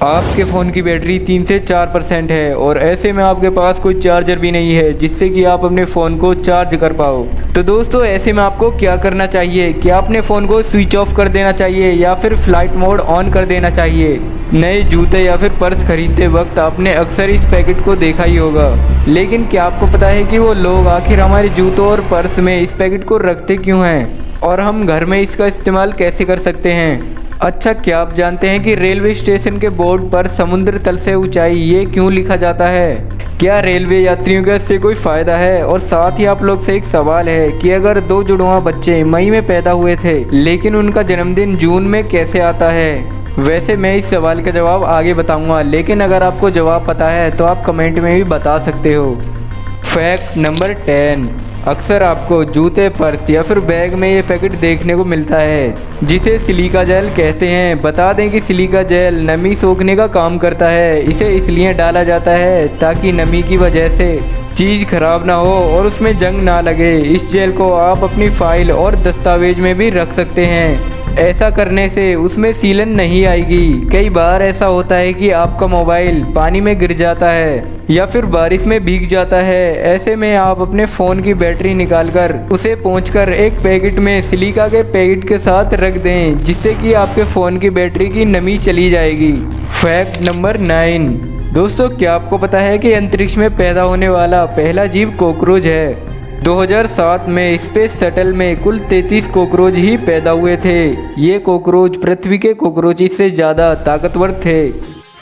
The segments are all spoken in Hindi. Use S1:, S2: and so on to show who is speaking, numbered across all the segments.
S1: आपके फ़ोन की बैटरी 3 से 4% है और ऐसे में आपके पास कोई चार्जर भी नहीं है जिससे कि आप अपने फ़ोन को चार्ज कर पाओ। तो दोस्तों ऐसे में आपको क्या करना चाहिए कि अपने फ़ोन को स्विच ऑफ कर देना चाहिए या फिर फ्लाइट मोड ऑन कर देना चाहिए। नए जूते या फिर पर्स खरीदते वक्त आपने अक्सर इस पैकेट को देखा ही होगा, लेकिन क्या आपको पता है कि वो लोग आखिर हमारे जूतों और पर्स में इस पैकेट को रखते क्यों हैं और हम घर में इसका इस्तेमाल कैसे कर सकते हैं? अच्छा, क्या आप जानते हैं कि रेलवे स्टेशन के बोर्ड पर समुद्र तल से ऊंचाई ये क्यों लिखा जाता है? क्या रेलवे यात्रियों का इससे कोई फ़ायदा है? और साथ ही आप लोग से एक सवाल है कि अगर 2 जुड़वा बच्चे मई में पैदा हुए थे लेकिन उनका जन्मदिन जून में कैसे आता है? वैसे मैं इस सवाल का जवाब आगे बताऊंगा, लेकिन अगर आपको जवाब पता है तो आप कमेंट में भी बता सकते हो। फैक्ट नंबर 10, अक्सर आपको जूते, पर्स या फिर बैग में ये पैकेट देखने को मिलता है जिसे सिलिका जेल कहते हैं। बता दें कि सिलिका जेल नमी सोखने का काम करता है। इसे इसलिए डाला जाता है ताकि नमी की वजह से चीज़ खराब ना हो और उसमें जंग ना लगे। इस जेल को आप अपनी फाइल और दस्तावेज में भी रख सकते हैं। ऐसा करने से उसमें सीलन नहीं आएगी। कई बार ऐसा होता है कि आपका मोबाइल पानी में गिर जाता है या फिर बारिश में भीग जाता है। ऐसे में आप अपने फ़ोन की बैटरी निकालकर उसे पोंछकर एक पैकेट में सिलिका के पैकेट के साथ रख दें, जिससे कि आपके फ़ोन की बैटरी की नमी चली जाएगी। फैक्ट नंबर 9, दोस्तों क्या आपको पता है कि अंतरिक्ष में पैदा होने वाला पहला जीव कॉकरोच है? 2007 में स्पेस शटल में कुल 33 कॉकरोच ही पैदा हुए थे। ये कॉकरोच पृथ्वी के कॉकरोच से ज़्यादा ताकतवर थे।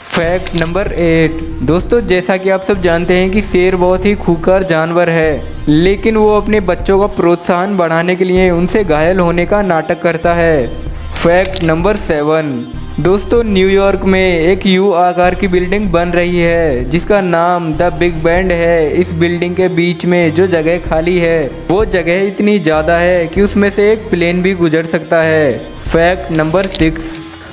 S1: फैक्ट नंबर 8, दोस्तों जैसा कि आप सब जानते हैं कि शेर बहुत ही खूंखार जानवर है, लेकिन वो अपने बच्चों का प्रोत्साहन बढ़ाने के लिए उनसे घायल होने का नाटक करता है। फैक्ट नंबर 7, दोस्तों न्यूयॉर्क में एक यू आकार की बिल्डिंग बन रही है जिसका नाम द बिग बैंड है। इस बिल्डिंग के बीच में जो जगह खाली है वो जगह इतनी ज़्यादा है कि उसमें से एक प्लेन भी गुजर सकता है। फैक्ट नंबर 6,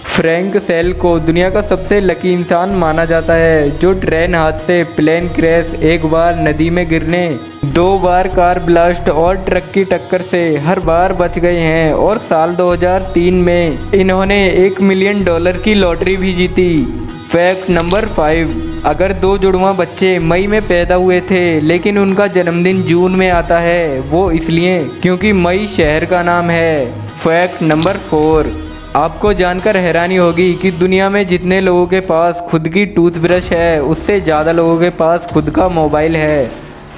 S1: फ्रैंक सेल को दुनिया का सबसे लकी इंसान माना जाता है जो ट्रेन हादसे, प्लेन क्रैश, एक बार नदी में गिरने, 2 बार कार ब्लास्ट और ट्रक की टक्कर से हर बार बच गए हैं और साल 2003 में इन्होंने $1 मिलियन की लॉटरी भी जीती। फैक्ट नंबर 5, अगर 2 जुड़वा बच्चे मई में पैदा हुए थे लेकिन उनका जन्मदिन जून में आता है, वो इसलिए क्योंकि मई शहर का नाम है। फैक्ट नंबर 4, आपको जानकर हैरानी होगी कि दुनिया में जितने लोगों के पास खुद की टूथब्रश है उससे ज़्यादा लोगों के पास खुद का मोबाइल है।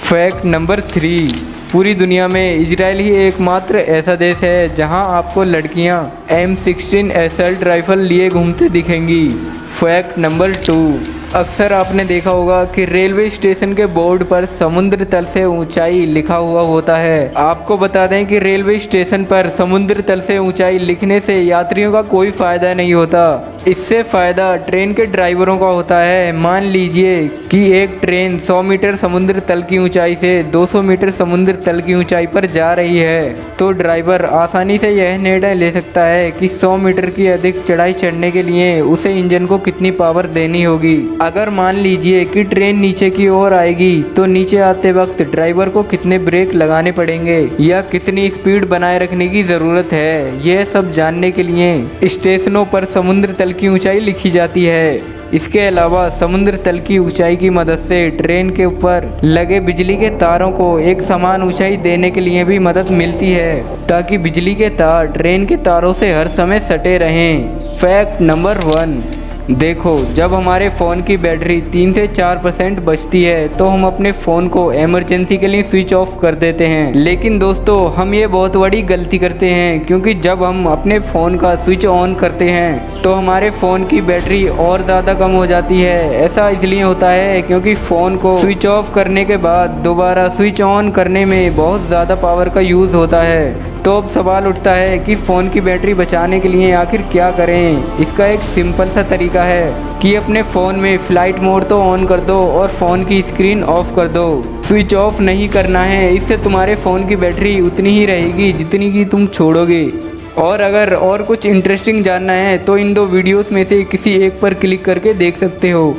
S1: फैक्ट नंबर 3, पूरी दुनिया में इजराइल ही एकमात्र ऐसा देश है जहां आपको लड़कियां M16 असल्ट राइफल लिए घूमते दिखेंगी। फैक्ट नंबर 2, अक्सर आपने देखा होगा कि रेलवे स्टेशन के बोर्ड पर समुद्र तल से ऊंचाई लिखा हुआ होता है। आपको बता दें कि रेलवे स्टेशन पर समुद्र तल से ऊंचाई लिखने से यात्रियों का कोई फ़ायदा नहीं होता। इससे फ़ायदा ट्रेन के ड्राइवरों का होता है। मान लीजिए कि एक ट्रेन 100 मीटर समुद्र तल की ऊंचाई से 200 मीटर समुद्र तल की ऊंचाई पर जा रही है, तो ड्राइवर आसानी से यह निर्णय ले सकता है कि 100 मीटर की अधिक चढ़ाई चढ़ने के लिए उसे इंजन को कितनी पावर देनी होगी। अगर मान लीजिए कि ट्रेन नीचे की ओर आएगी तो नीचे आते वक्त ड्राइवर को कितने ब्रेक लगाने पड़ेंगे या कितनी स्पीड बनाए रखने की ज़रूरत है, यह सब जानने के लिए स्टेशनों पर समुद्र तल की ऊंचाई लिखी जाती है। इसके अलावा समुद्र तल की ऊंचाई की मदद से ट्रेन के ऊपर लगे बिजली के तारों को एक समान ऊंचाई देने के लिए भी मदद मिलती है ताकि बिजली के तार ट्रेन के तारों से हर समय सटे रहें। फैक्ट नंबर 1, देखो जब हमारे फ़ोन की बैटरी 3 से 4% बचती है तो हम अपने फ़ोन को इमरजेंसी के लिए स्विच ऑफ कर देते हैं। लेकिन दोस्तों हम ये बहुत बड़ी गलती करते हैं, क्योंकि जब हम अपने फ़ोन का स्विच ऑन करते हैं तो हमारे फ़ोन की बैटरी और ज़्यादा कम हो जाती है। ऐसा इसलिए होता है क्योंकि फ़ोन को स्विच ऑफ करने के बाद दोबारा स्विच ऑन करने में बहुत ज़्यादा पावर का यूज़ होता है। तो अब सवाल उठता है कि फ़ोन की बैटरी बचाने के लिए आखिर क्या करें। इसका एक सिंपल सा तरीका है कि अपने फ़ोन में फ़्लाइट मोड तो ऑन कर दो और फ़ोन की स्क्रीन ऑफ कर दो। स्विच ऑफ नहीं करना है, इससे तुम्हारे फ़ोन की बैटरी उतनी ही रहेगी जितनी की तुम छोड़ोगे। और अगर और कुछ इंटरेस्टिंग जानना है तो इन 2 वीडियोस में से किसी एक पर क्लिक करके देख सकते हो।